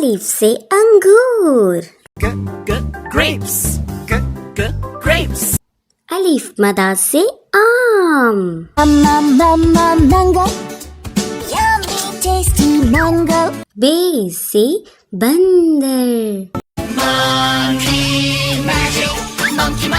अलिफ से अंगूर। grapes. Grapes. अलिफ मदा से आम। Mango. Yummy, tasty mango. बे से बंदर। Monkey magic. Monkey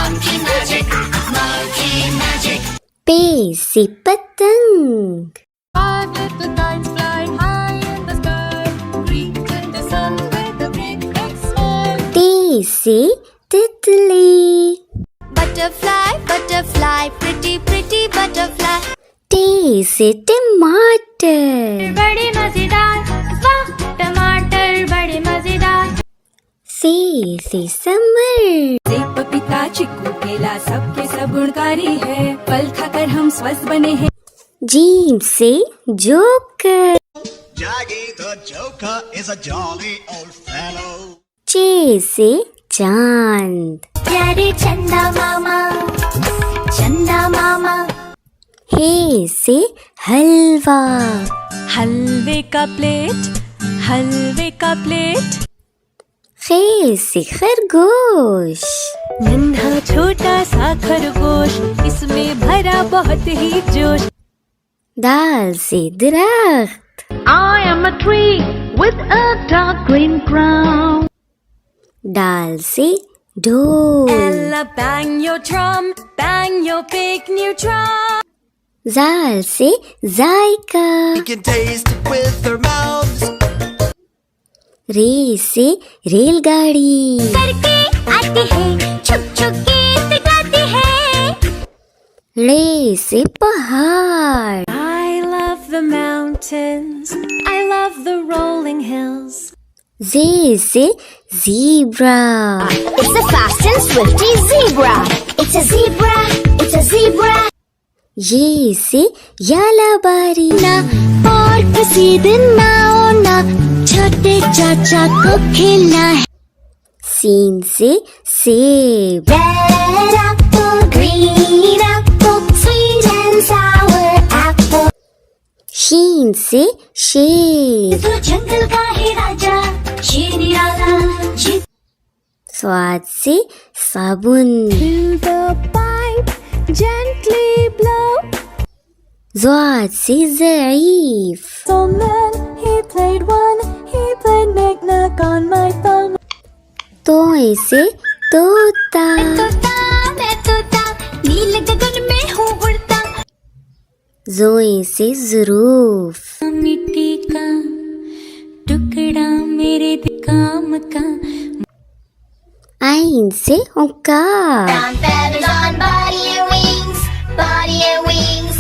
magic. Monkey magic. पे से पतंग। 5 little kites fly high in the sky, reach in the sun with a big smile. टे से तितली। Butterfly, butterfly, pretty, pretty butterfly. टे से टमाटर। बड़े मजेदार, वाह टमाटर बड़े मजेदार। से समर। सेब पपीता चिक्कू केला सबके सब गुणकारी है, फल खाकर हम स्वस्थ बने हैं। जीम से joker. Jaggy the Joker is a jolly old fellow. चे से चांद। प्यारे चंदा मामा, चंदा मामा. हे से हलवा। हलवे का प्लेट, हलवे का प्लेट। खे से खरगोश। नन्हा छोटा सा खरगोश, इसमें भरा बहुत ही जोश। दाल से दरख्त। I am a tree with a dark green crown. डाल से ढोल। Ella bang your drum, bang your big new drum. जाल से जायका। We can taste it with our mouths. रे से रेलगाड़ी। करके आती है, छुप छुप गीत गाती है. रे से पहाड़। I love the mountains, I love the rolling hills. जे से zebra. It's a fast and swifty zebra. It's a zebra. It's a zebra. ये से यालाबारी। ना और किसी दिन ना होना, छोटे चाचा को खेलना है. सीन से सेब। Red apple, green apple, sweet and sour apple. शीन से शेर। तो जंगल का है राजा, शेर निराला, जी. स्वाद से साबुन। Fill the pipe, gently blow. ज़्वाद से ज़ईफ। So man, he played knick-knack on my thumb. तोए से तोता। मैं तोता, नीले गगन में हूँ उड़ता. ज़ोए से ज़रूफ। मिट्टी का टुकड़ा मेरे काम का. आइन से औकार। Brown feathers on body and wings, body and wings.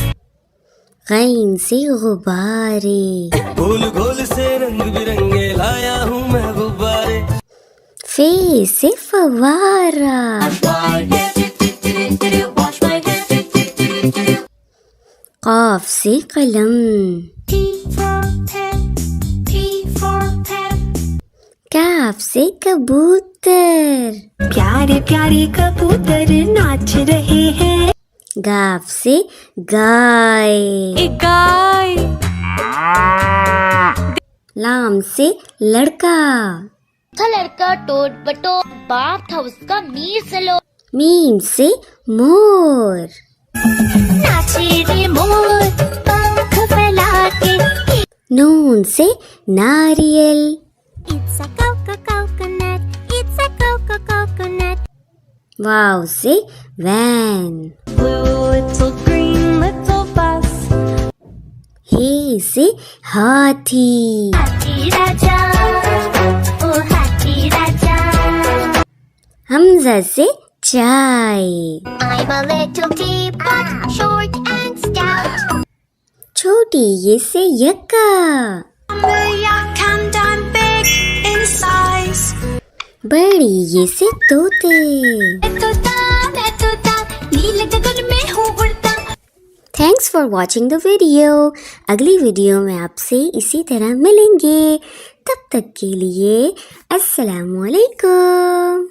गैन से गुब्बारे। गोल गोल से रंग बिरंगे लाया हूँ मैं गुब्बारे। फे से फवारा। काफ से कलम। P for pet, P for pet. काफ से कबूतर। प्यारे प्यारे कबूतर नाच रहे हैं. गाफ से गाय। एक गाय. लाम से लड़का। था लड़का टोट बटोर, बाप था उसका मीर सलो. मीम से मोर। नाचे रे मोर, पंख फैला के. नून से नारियल। It's a coconut, it's a coconut. वाव से van. Blue little green little bus. हे से हाथी। हाथी राजा, ओ हाथी राजा. हमजा से चाय। I'm a little teapot, short and stout. छोटी ये से यक्का। And I'm big in size. बड़ी ये से तोते। मैं तोता, नीले गगन में हूँ उड़ता. Thanks for watching the video. अगली वीडियो में आपसे इसी तरह मिलेंगे। तब तक के लिए अस्सलामुअलैकुम।